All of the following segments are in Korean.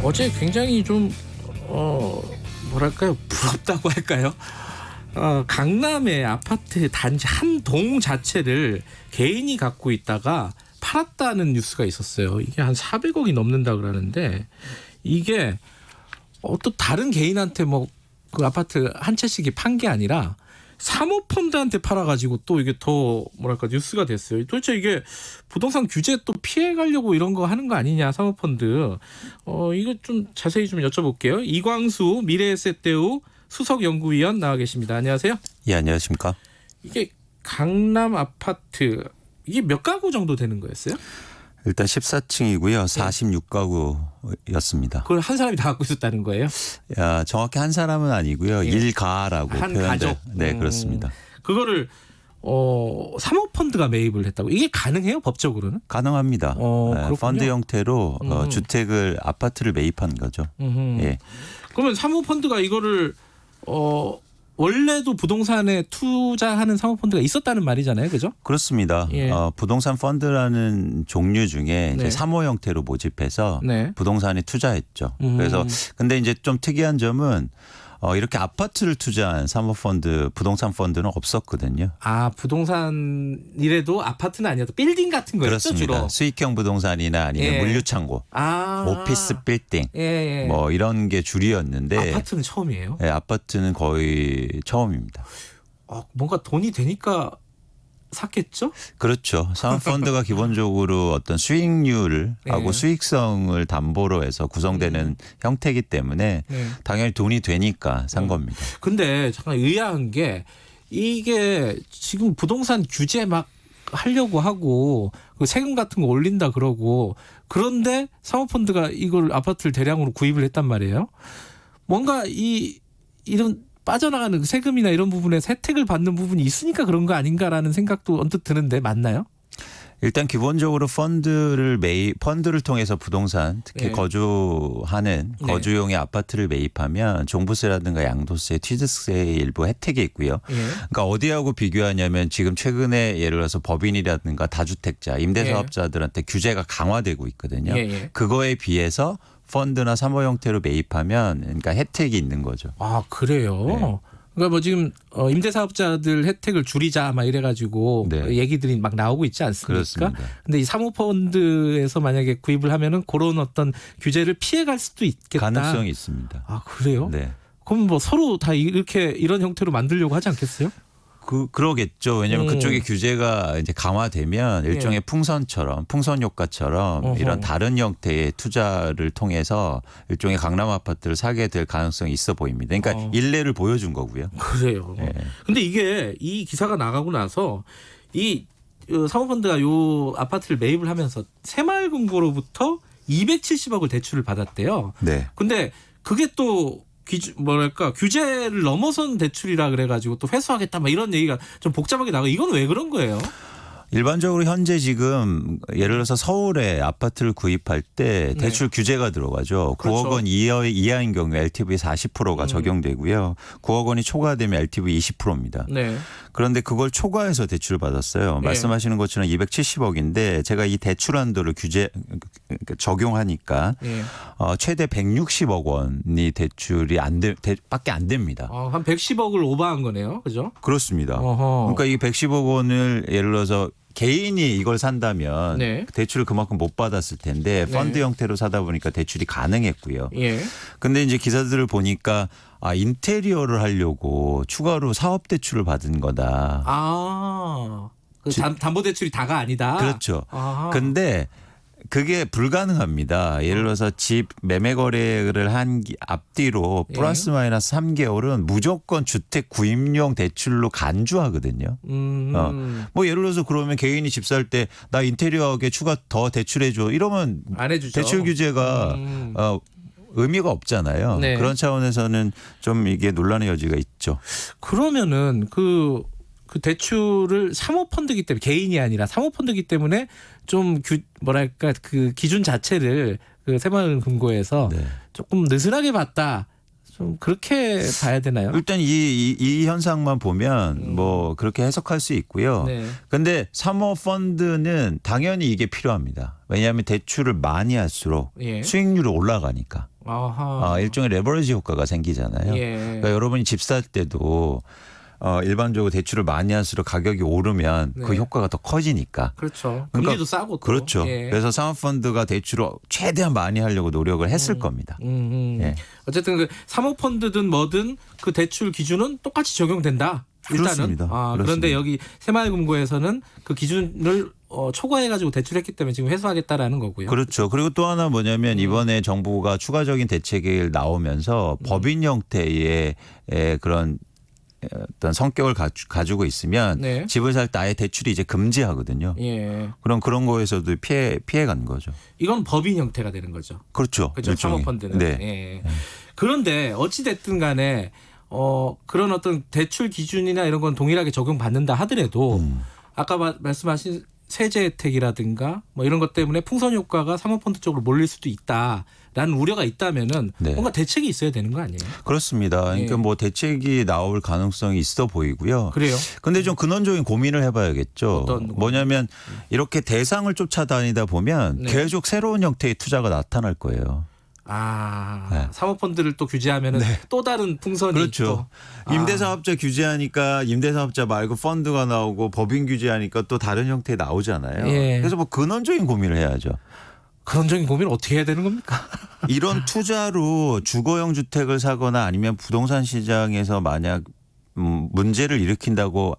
어제 굉장히 좀 뭐랄까요, 부럽다고 할까요? 강남의 아파트 단지 한 동 자체를 개인이 갖고 있다가 팔았다는 뉴스가 있었어요. 이게 한 400억이 넘는다 그러는데 이게 어떤 다른 개인한테 뭐 그 아파트 한 채씩이 판 게 아니라 사모펀드한테 팔아가지고 또 이게 더 뭐랄까 뉴스가 됐어요. 도대체 이게 부동산 규제 또 피해가려고 이런 거 하는 거 아니냐, 사모펀드. 이거 좀 자세히 좀 여쭤볼게요. 이광수 미래에셋대우 수석연구위원 나와 계십니다. 안녕하세요. 예, 안녕하십니까. 이게 강남 아파트 이게 몇 가구 정도 되는 거였어요? 일단 14층이고요. 46가구였습니다. 그걸 한 사람이 다 갖고 있었다는 거예요? 정확히 한 사람은 아니고요. 예. 일가라고 한 표현돼. 가족. 네, 그렇습니다. 그거를 사모펀드가 매입을 했다고. 이게 가능해요, 법적으로는? 가능합니다. 그렇군요. 펀드 형태로 주택을 아파트를 매입한 거죠. 예. 그러면 사모펀드가 이거를 원래도 부동산에 투자하는 사모펀드가 있었다는 말이잖아요, 그죠? 그렇습니다. 예. 부동산 펀드라는 종류 중에 이제 네. 사모 형태로 모집해서 네. 부동산에 투자했죠. 그래서 근데 이제 좀 특이한 점은 이렇게 아파트를 투자한 사모펀드, 부동산 펀드는 없었거든요. 아, 부동산이라도 아파트는 아니어도 빌딩 같은 거였죠, 그렇습니다. 주로? 수익형 부동산이나 아니면 예. 물류창고, 오피스 빌딩 예. 뭐 이런 게 줄이었는데 아파트는 처음이에요? 네, 아파트는 거의 처음입니다. 뭔가 돈이 되니까 샀겠죠? 그렇죠. 사모펀드가 기본적으로 어떤 수익률을 네. 하고 수익성을 담보로 해서 구성되는 형태이기 때문에 네. 당연히 돈이 되니까 산 겁니다. 근데 잠깐 의아한 게 이게 지금 부동산 규제 막 하려고 하고 그 세금 같은 거 올린다 그러고 그런데 사모펀드가 이걸 아파트를 대량으로 구입을 했단 말이에요. 뭔가 이런 빠져나가는 세금이나 이런 부분에 혜택을 받는 부분이 있으니까 그런 거 아닌가라는 생각도 언뜻 드는데 맞나요? 일단 기본적으로 펀드를 통해서 부동산 특히 네. 거주하는 네. 거주용의 아파트를 매입하면 종부세라든가 양도세, 취득세의 일부 혜택이 있고요. 예. 그러니까 어디하고 비교하냐면 지금 최근에 예를 들어서 법인이라든가 다주택자, 임대사업자들한테 규제가 강화되고 있거든요. 예. 그거에 비해서 펀드나 사모 형태로 매입하면 그러니까 혜택이 있는 거죠. 아, 그래요? 네. 그러니까 뭐 지금 임대사업자들 혜택을 줄이자 막 이래가지고 네. 얘기들이 막 나오고 있지 않습니까? 그렇습니다. 근데 이 사모펀드에서 만약에 구입을 하면은 그런 어떤 규제를 피해갈 수도 있겠다. 가능성이 있습니다. 아, 그래요? 네. 그럼 뭐 서로 다 이런 형태로 만들려고 하지 않겠어요? 그러겠죠. 왜냐하면 그쪽의 규제가 이제 강화되면 일종의 풍선처럼 풍선 효과처럼 어허. 이런 다른 형태의 투자를 통해서 일종의 강남 아파트를 사게 될 가능성이 있어 보입니다. 그러니까 일례를 보여준 거고요. 그래요. 네. 근데 이게 이 기사가 나가고 나서 이 사모펀드가 요 아파트를 매입을 하면서 새마을금고로부터 270억을 대출을 받았대요. 네. 근데 그게 또 규제를 넘어선 대출이라 그래가지고 또 회수하겠다 막 이런 얘기가 좀 복잡하게 나가. 이건 왜 그런 거예요? 일반적으로 현재 지금 예를 들어서 서울에 아파트를 구입할 때 대출 규제가 들어가죠. 그렇죠. 9억 원 이하인 경우에 LTV 40%가 적용되고요. 9억 원이 초과되면 LTV 20%입니다. 네. 그런데 그걸 초과해서 대출을 받았어요. 말씀하시는 것처럼 270억인데 제가 이 대출 한도를 적용하니까 최대 160억 원이 대출이 밖에 안 됩니다. 한 110억을 오버한 거네요. 그죠? 그렇습니다. 어허. 그러니까 이 110억 원을 예를 들어서 개인이 이걸 산다면 네. 대출을 그만큼 못 받았을 텐데 펀드 형태로 사다 보니까 대출이 가능했고요. 예. 근데 이제 기사들을 보니까 인테리어를 하려고 추가로 사업 대출을 받은 거다. 담보대출이 다가 아니다. 그렇죠. 아하. 근데 그게 불가능합니다. 예를 들어서 집 매매 거래를 한 앞뒤로 플러스 마이너스 3개월은 무조건 주택 구입용 대출로 간주하거든요. 뭐 예를 들어서 그러면 개인이 집 살 때 나 인테리어하게 추가 더 대출해줘 이러면 안 해주죠. 대출 규제가 의미가 없잖아요. 네. 그런 차원에서는 좀 이게 논란의 여지가 있죠. 그러면은 그 대출을 사모펀드이기 때문에 개인이 아니라 사모펀드이기 때문에 좀 그 기준 자체를 그 새마을금고에서 네. 조금 느슨하게 봤다. 좀 그렇게 봐야 되나요? 일단 이 현상만 보면 뭐 그렇게 해석할 수 있고요. 네. 근데 사모펀드는 당연히 이게 필요합니다. 왜냐하면 대출을 많이 할수록 예. 수익률이 올라가니까. 아하. 일종의 레버리지 효과가 생기잖아요. 예. 그러니까 여러분이 집 살 때도 일반적으로 대출을 많이 할수록 가격이 오르면 네. 그 효과가 더 커지니까. 그렇죠. 그러니까 금리도 싸고 또. 그렇죠. 예. 그래서 사모펀드가 대출을 최대한 많이 하려고 노력을 했을 겁니다. 예. 어쨌든 그 사모펀드든 뭐든 그 대출 기준은 똑같이 적용된다. 일단은. 그렇습니다. 그런데 그렇습니다. 여기 새마을금고에서는 그 기준을 초과해가지고 대출했기 때문에 지금 회수하겠다라는 거고요. 그렇죠. 그리고 또 하나 뭐냐면 이번에 정부가 추가적인 대책이 나오면서 법인 형태의 그런 어떤 성격을 가지고 있으면 네. 집을 살 때 아예 대출이 이제 금지하거든요. 예. 그럼 그런 거에서도 피해 간 거죠. 이건 법인 형태가 되는 거죠. 그렇죠. 그렇죠. 일종의. 사모펀드는. 네. 예. 그런데 어찌 됐든 간에 그런 어떤 대출 기준이나 이런 건 동일하게 적용받는다 하더라도 아까 말씀하신 세제 혜택이라든가 뭐 이런 것 때문에 풍선 효과가 사모펀드 쪽으로 몰릴 수도 있다라는 우려가 있다면은 네. 뭔가 대책이 있어야 되는 거 아니에요? 그렇습니다. 그러니까 예. 뭐 대책이 나올 가능성이 있어 보이고요. 그래요? 근데 좀 근원적인 고민을 해봐야겠죠. 어떤 고민? 뭐냐면 이렇게 대상을 쫓아다니다 보면 네. 계속 새로운 형태의 투자가 나타날 거예요. 네. 사모펀드를 또 규제하면은 또 다른 풍선이 그렇죠. 또. 임대사업자 규제하니까 임대사업자 말고 펀드가 나오고 법인 규제하니까 또 다른 형태 나오잖아요. 예. 그래서 뭐 근원적인 고민을 해야죠. 근원적인 고민을 어떻게 해야 되는 겁니까? 이런 투자로 주거용 주택을 사거나 아니면 부동산 시장에서 만약 문제를 일으킨다고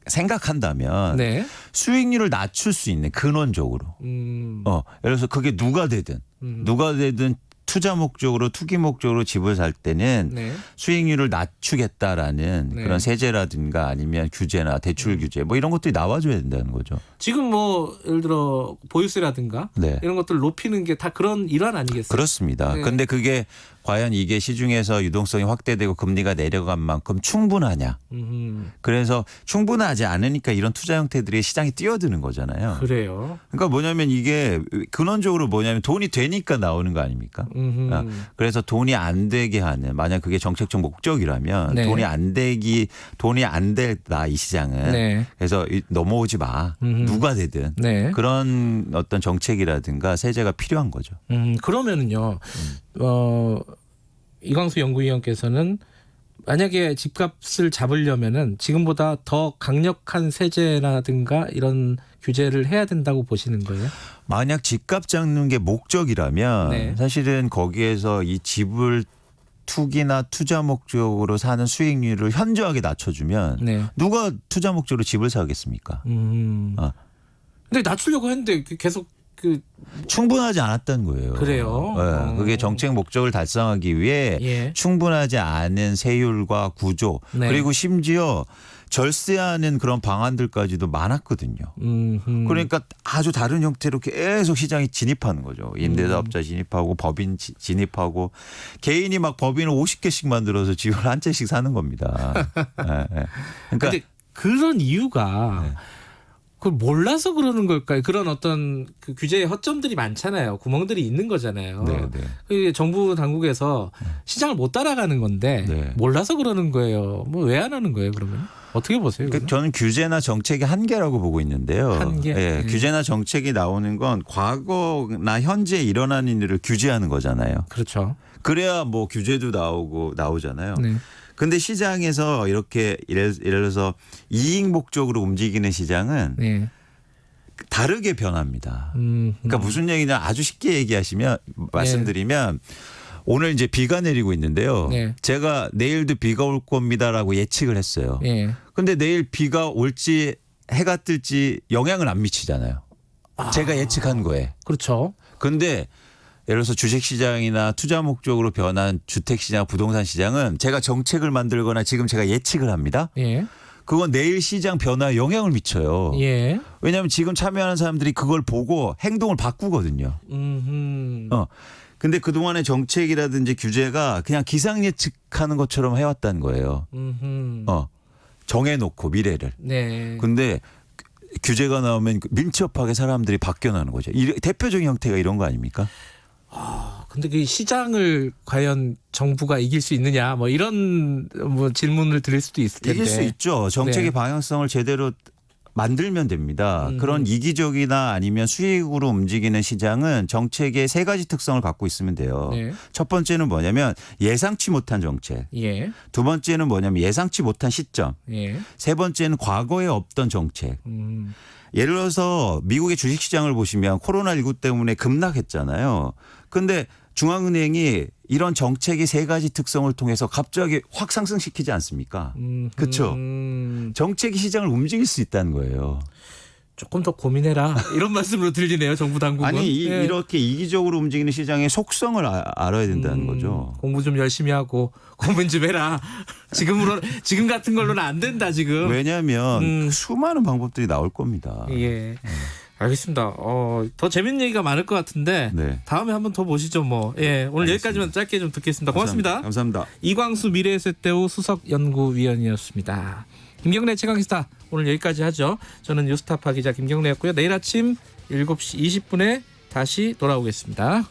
생각한다면 네. 수익률을 낮출 수 있는 근원적으로. 예를 들어서 그게 누가 되든 투자 목적으로 투기 목적으로 집을 살 때는 네. 수익률을 낮추겠다라는 네. 그런 세제라든가 아니면 규제나 대출 규제 뭐 이런 것들이 나와줘야 된다는 거죠. 지금 뭐 예를 들어 보유세라든가 네. 이런 것들 높이는 게 다 그런 일환 아니겠어요? 그렇습니다. 네. 그런데 그게 과연 이게 시중에서 유동성이 확대되고 금리가 내려간 만큼 충분하냐. 그래서 충분하지 않으니까 이런 투자 형태들이 시장에 뛰어드는 거잖아요. 그래요. 그러니까 뭐냐면 이게 근원적으로 뭐냐면 돈이 되니까 나오는 거 아닙니까? 그래서 돈이 안 되게 하는 만약 그게 정책적 목적이라면 네. 돈이 안 될다 이 시장은. 네. 그래서 넘어오지 마. 누가 되든 네. 그런 어떤 정책이라든가 세제가 필요한 거죠. 그러면은요. 이광수 연구위원께서는 만약에 집값을 잡으려면은 지금보다 더 강력한 세제라든가 이런 규제를 해야 된다고 보시는 거예요? 만약 집값 잡는 게 목적이라면 네. 사실은 거기에서 이 집을 투기나 투자 목적으로 사는 수익률을 현저하게 낮춰주면 네. 누가 투자 목적으로 집을 사겠습니까? 근데 낮추려고 했는데 계속 충분하지 않았다는 거예요. 그래요? 네, 그게 정책 목적을 달성하기 위해 예. 충분하지 않은 세율과 구조 네. 그리고 심지어 절세하는 그런 방안들까지도 많았거든요. 그러니까 아주 다른 형태로 계속 시장에 진입하는 거죠. 임대사업자 진입하고 법인 진입하고 개인이 막 법인을 50개씩 만들어서 집을 한 채씩 사는 겁니다. 네, 네. 그러니까 근데 그런 이유가 네. 그걸 몰라서 그러는 걸까요? 그런 어떤 그 규제의 허점들이 많잖아요. 구멍들이 있는 거잖아요. 네, 네. 그게 정부 당국에서 시장을 못 따라가는 건데 네. 몰라서 그러는 거예요. 뭐 왜 안 하는 거예요? 그러면 어떻게 보세요? 그러니까 저는 규제나 정책의 한계라고 보고 있는데요. 한계? 예, 규제나 정책이 나오는 건 과거나 현재 일어나는 일을 규제하는 거잖아요. 그렇죠. 그래야 뭐 규제도 나오잖아요. 네. 근데 시장에서 이렇게 예를 들어서 이익 목적으로 움직이는 시장은 네. 다르게 변합니다. 그러니까 무슨 얘기냐 아주 쉽게 말씀드리면 오늘 이제 비가 내리고 있는데요. 네. 제가 내일도 비가 올 겁니다라고 예측을 했어요. 네. 근데 내일 비가 올지 해가 뜰지 영향을 안 미치잖아요. 제가 예측한 거에. 그렇죠. 근데 예를 들어서 주식시장이나 투자 목적으로 변한 주택시장, 부동산 시장은 제가 정책을 만들거나 지금 제가 예측을 합니다. 예. 그건 내일 시장 변화에 영향을 미쳐요. 예. 왜냐하면 지금 참여하는 사람들이 그걸 보고 행동을 바꾸거든요. 근데 그동안의 정책이라든지 규제가 그냥 기상 예측하는 것처럼 해왔다는 거예요. 정해놓고 미래를. 네. 근데 규제가 나오면 민첩하게 사람들이 바뀌어나는 거죠. 대표적인 형태가 이런 거 아닙니까? 근데 그 시장을 과연 정부가 이길 수 있느냐 뭐 이런 뭐 질문을 드릴 수도 있을 텐데. 이길 수 있죠. 정책의 네. 방향성을 제대로 만들면 됩니다. 그런 이기적이나 아니면 수익으로 움직이는 시장은 정책의 세 가지 특성을 갖고 있으면 돼요. 네. 첫 번째는 뭐냐면 예상치 못한 정책. 예. 두 번째는 뭐냐면 예상치 못한 시점. 예. 세 번째는 과거에 없던 정책. 예를 들어서 미국의 주식시장을 보시면 코로나19 때문에 급락했잖아요. 그런데 중앙은행이 이런 정책의 세 가지 특성을 통해서 갑자기 확 상승시키지 않습니까? 그렇죠. 정책이 시장을 움직일 수 있다는 거예요. 조금 더 고민해라 이런 말씀으로 들리네요. 정부 당국은. 아니 예. 이렇게 이기적으로 움직이는 시장의 속성을 알아야 된다는 거죠. 공부 좀 열심히 하고 고민 좀 해라. 지금 같은 걸로는 안 된다 지금. 왜냐하면 수많은 방법들이 나올 겁니다. 예. 알겠습니다. 더 재밌는 얘기가 많을 것 같은데 네. 다음에 한번 더 보시죠. 뭐. 예. 오늘 여기까지만 짧게 좀 듣겠습니다. 고맙습니다. 감사합니다. 이광수 미래에셋대우 수석연구위원이었습니다. 김경래 최강시사 오늘 여기까지 하죠. 저는 뉴스타파 기자 김경래였고요. 내일 아침 7시 20분에 다시 돌아오겠습니다.